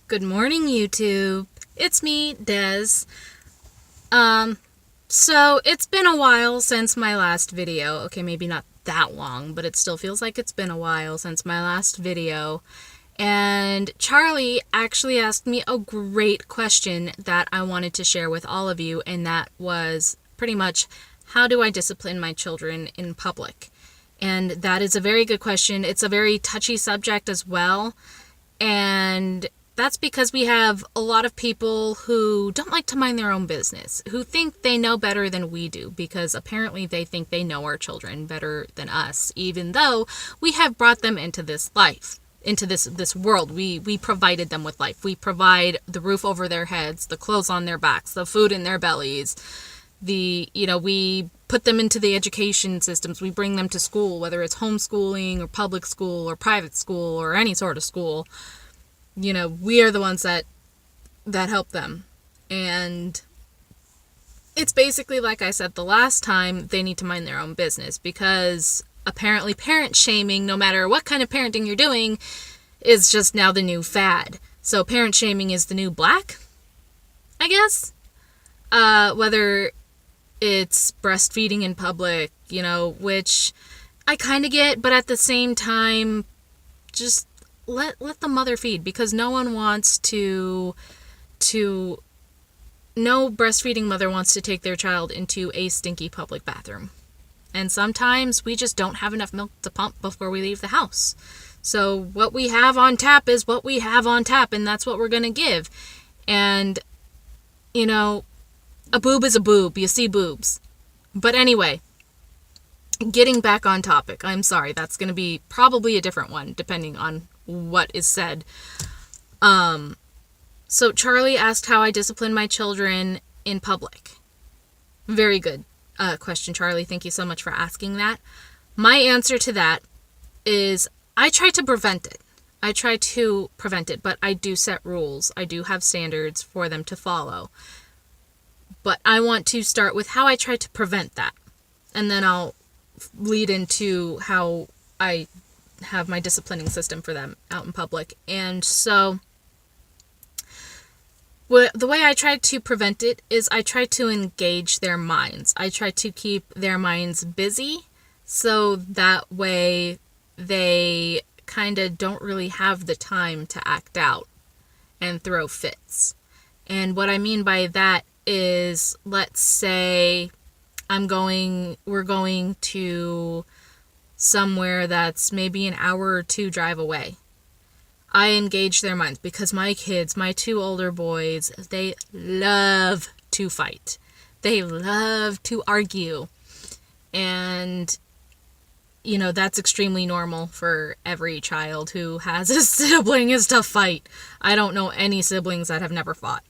Good morning, YouTube. It's me, Des. So it's been a while since my last video. Okay, maybe not that long, but it still feels like it's been a while since my last video. And Charlie actually asked me a great question that I wanted to share with all of you, and that was pretty much, how do I discipline my children in public? And that is a very good question. It's a very touchy subject as well. And that's because we have a lot of people who don't like to mind their own business, who think they know better than we do, because apparently they think they know our children better than us, even though we have brought them into this life, into this world. We provided them with life. We provide the roof over their heads, the clothes on their backs, the food in their bellies. We put them into the education systems. We bring them to school, whether it's homeschooling or public school or private school or any sort of school. We are the ones that help them. And it's basically, like I said the last time, they need to mind their own business, because apparently parent shaming, no matter what kind of parenting you're doing, is just now the new fad. So parent shaming is the new black, I guess. Whether it's breastfeeding in public, which I kind of get, but at the same time, just let the mother feed, because no one wants no breastfeeding mother wants to take their child into a stinky public bathroom. And sometimes we just don't have enough milk to pump before we leave the house. So what we have on tap is what we have on tap, and that's what we're going to give. And, a boob is a boob. You see boobs. But anyway, getting back on topic. I'm sorry, that's going to be probably a different one, depending on what is said. So Charlie asked how I discipline my children in public. Very good question, Charlie. Thank you so much for asking that. My answer to that is I try to prevent it. But I do set rules. I do have standards for them to follow. But I want to start with how I try to prevent that. And then I'll lead into how I have my disciplining system for them out in public. And so the way I try to prevent it is I try to engage their minds. I try to keep their minds busy, so that way they kind of don't really have the time to act out and throw fits. And what I mean by that is, let's say we're going to somewhere that's maybe an hour or two drive away. I engage their minds, because my kids, my two older boys, they love to fight. They love to argue. And, that's extremely normal for every child who has a sibling, is to fight. I don't know any siblings that have never fought.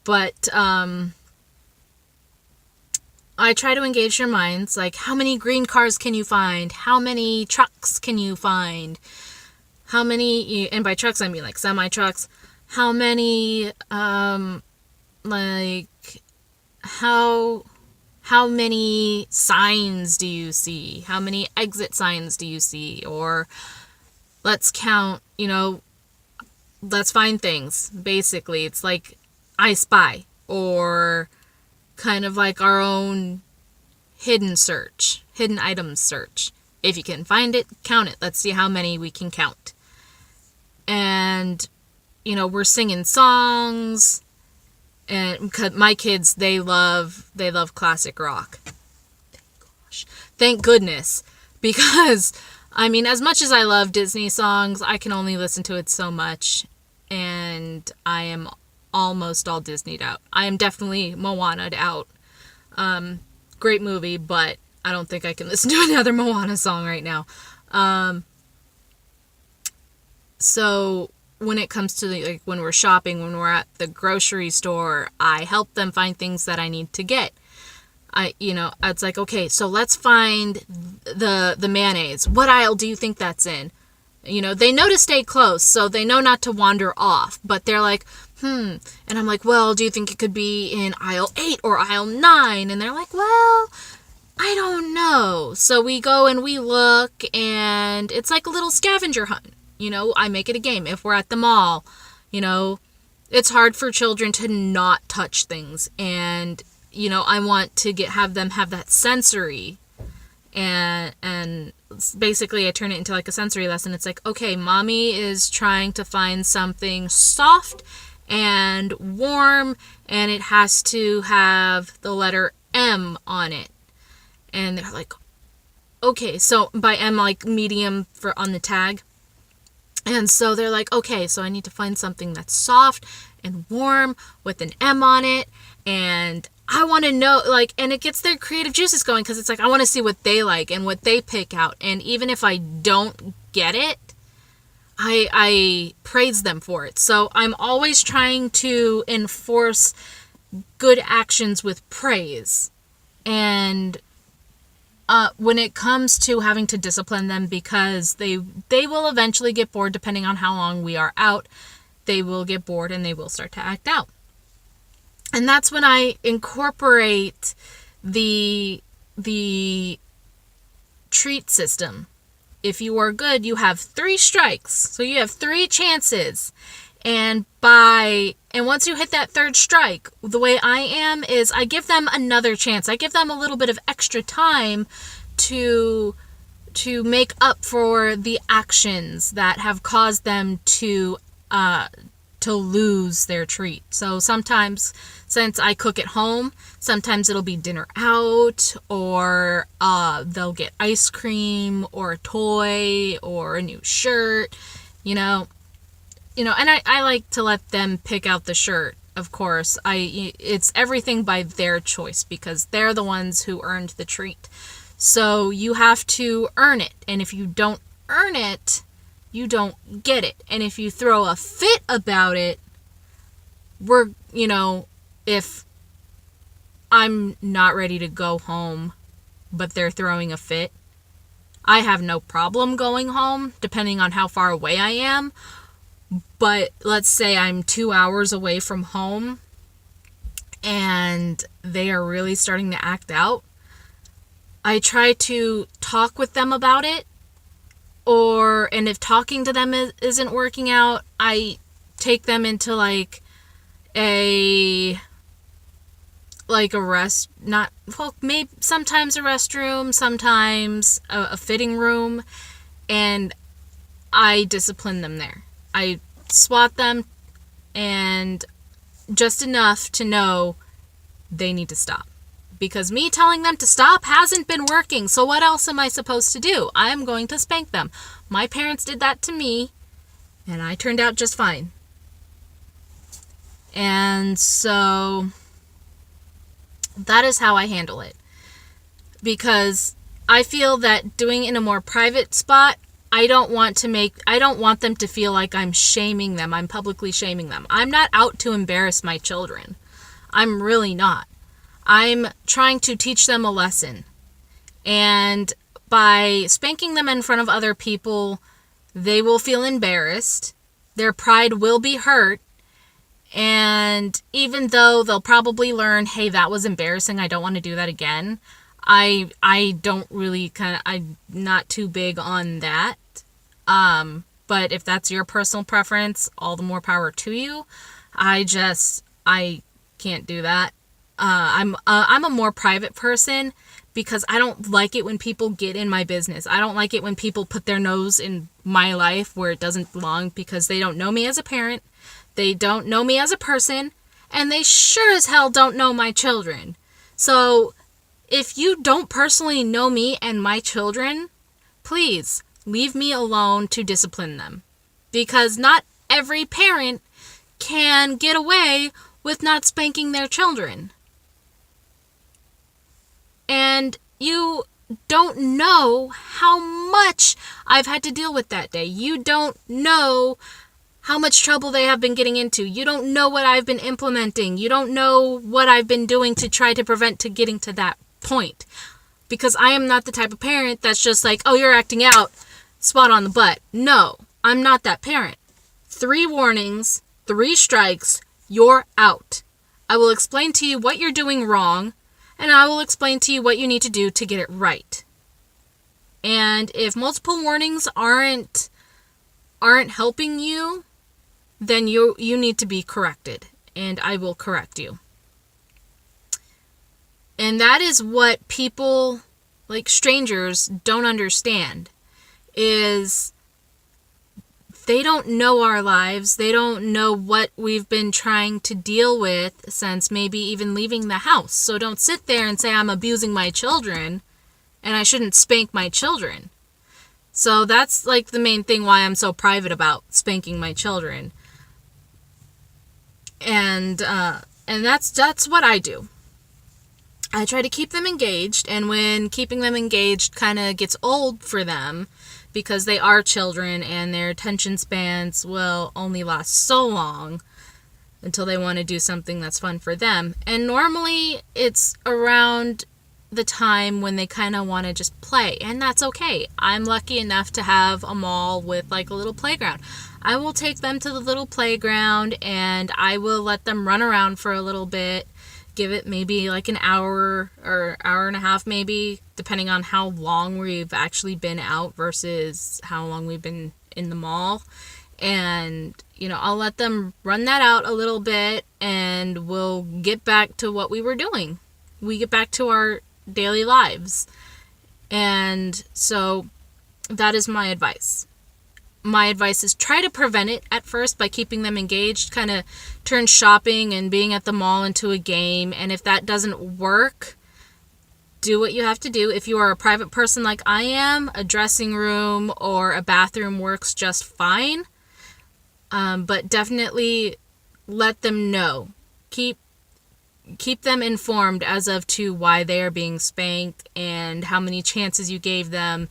But, I try to engage their minds, like, how many green cars can you find? How many trucks can you find? How many, and by trucks I mean like semi-trucks, how many, how many signs do you see? How many exit signs do you see? Or let's count, let's find things. Basically, it's like I Spy, or kind of like our own hidden items search. If you can find it, count it. Let's see how many we can count. And, we're singing songs, and my kids, they love classic rock. Thank goodness. Because, as much as I love Disney songs, I can only listen to it so much, and I am almost all Disneyed out. I am definitely Moana'd out. Great movie, but I don't think I can listen to another Moana song right now. So when it comes to when we're shopping, when we're at the grocery store, I help them find things that I need to get. It's like, okay, so let's find the mayonnaise. What aisle do you think that's in? They know to stay close, so they know not to wander off, but they're like, and I'm like, well, do you think it could be in aisle 8 or aisle 9? And they're like, well, I don't know. So we go and we look, and it's like a little scavenger hunt. I make it a game. If we're at the mall, You know, it's hard for children to not touch things, and I want to have them have that sensory, and basically I turn it into like a sensory lesson. It's like, okay, mommy is trying to find something soft and warm, and it has to have the letter M on it. And they're like, okay, so by M, like medium for on the tag. And so they're like, okay, so I need to find something that's soft and warm with an M on it. And I want to know, like, and it gets their creative juices going, because it's like, I want to see what they like and what they pick out. And even if I don't get it, I praise them for it. So I'm always trying to enforce good actions with praise. And when it comes to having to discipline them, because they will eventually get bored, depending on how long we are out, they will get bored and they will start to act out. And that's when I incorporate the treat system. If you are good, you have 3 strikes. So you have 3 chances. And once you hit that 3rd strike, the way I am is I give them another chance. I give them a little bit of extra time to make up for the actions that have caused them to lose their treat. So sometimes, since I cook at home, sometimes it'll be dinner out, or they'll get ice cream or a toy or a new shirt, and I like to let them pick out the shirt. Of course, it's everything by their choice, because they're the ones who earned the treat. So you have to earn it, and if you don't earn it, you don't get it. And if you throw a fit about it, if I'm not ready to go home, but they're throwing a fit, I have no problem going home, depending on how far away I am. But let's say I'm 2 hours away from home and they are really starting to act out. I try to talk with them about it, and if talking to them isn't working out, I take them into maybe sometimes a restroom, sometimes a fitting room, and I discipline them there. I swat them, and just enough to know they need to stop. Because me telling them to stop hasn't been working, so what else am I supposed to do? I am going to spank them. My parents did that to me, and I turned out just fine. And so that is how I handle it. Because I feel that doing it in a more private spot, I don't want them to feel like I'm shaming them. I'm publicly shaming them. I'm not out to embarrass my children. I'm really not. I'm trying to teach them a lesson. And by spanking them in front of other people, they will feel embarrassed. Their pride will be hurt. And even though they'll probably learn, hey, that was embarrassing, I don't want to do that again, I don't really I'm not too big on that. But if that's your personal preference, all the more power to you. I can't do that. I'm a more private person, because I don't like it when people get in my business. I don't like it when people put their nose in my life where it doesn't belong, because they don't know me as a parent, they don't know me as a person, and they sure as hell don't know my children. So if you don't personally know me and my children, please leave me alone to discipline them, because not every parent can get away with not spanking their children. And you don't know how much I've had to deal with that day. You don't know how much trouble they have been getting into. You don't know what I've been implementing. You don't know what I've been doing to try to prevent to getting to that point. Because I am not the type of parent that's just like, oh, you're acting out, spot on the butt. No, I'm not that parent. 3 warnings, 3 strikes, you're out. I will explain to you what you're doing wrong, and I will explain to you what you need to do to get it right. And if multiple warnings aren't helping you, then you need to be corrected, and I will correct you. And that is what people, like strangers, don't understand, is they don't know our lives. They don't know what we've been trying to deal with since maybe even leaving the house. So don't sit there and say I'm abusing my children and I shouldn't spank my children. So that's like the main thing why I'm so private about spanking my children. And that's what I do. I try to keep them engaged, and when keeping them engaged kind of gets old for them, because they are children and their attention spans will only last so long until they want to do something that's fun for them. And normally it's around the time when they kind of want to just play, and that's okay. I'm lucky enough to have a mall with like a little playground. I will take them to the little playground and I will let them run around for a little bit. Give it maybe like an hour or hour and a half, maybe, depending on how long we've actually been out versus how long we've been in the mall. And, I'll let them run that out a little bit and we'll get back to what we were doing. We get back to our daily lives. And so that is my advice. My advice is try to prevent it at first by keeping them engaged, kind of turn shopping and being at the mall into a game. And if that doesn't work, do what you have to do. If you are a private person like I am, a dressing room or a bathroom works just fine. But definitely let them know. Keep them informed as of to why they are being spanked and how many chances you gave them.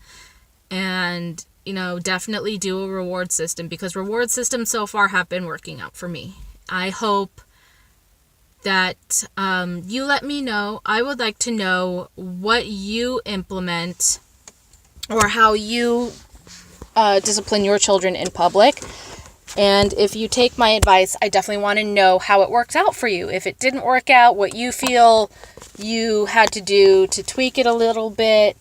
And definitely do a reward system, because reward systems so far have been working out for me. I hope that you let me know. I would like to know what you implement or how you discipline your children in public. And if you take my advice, I definitely want to know how it worked out for you. If it didn't work out, what you feel you had to do to tweak it a little bit,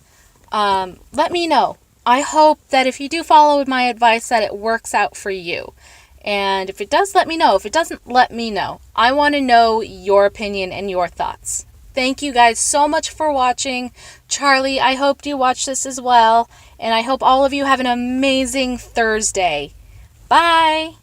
let me know. I hope that if you do follow my advice that it works out for you. And if it does, let me know. If it doesn't, let me know. I want to know your opinion and your thoughts. Thank you guys so much for watching. Charlie, I hope you watch this as well. And I hope all of you have an amazing Thursday. Bye.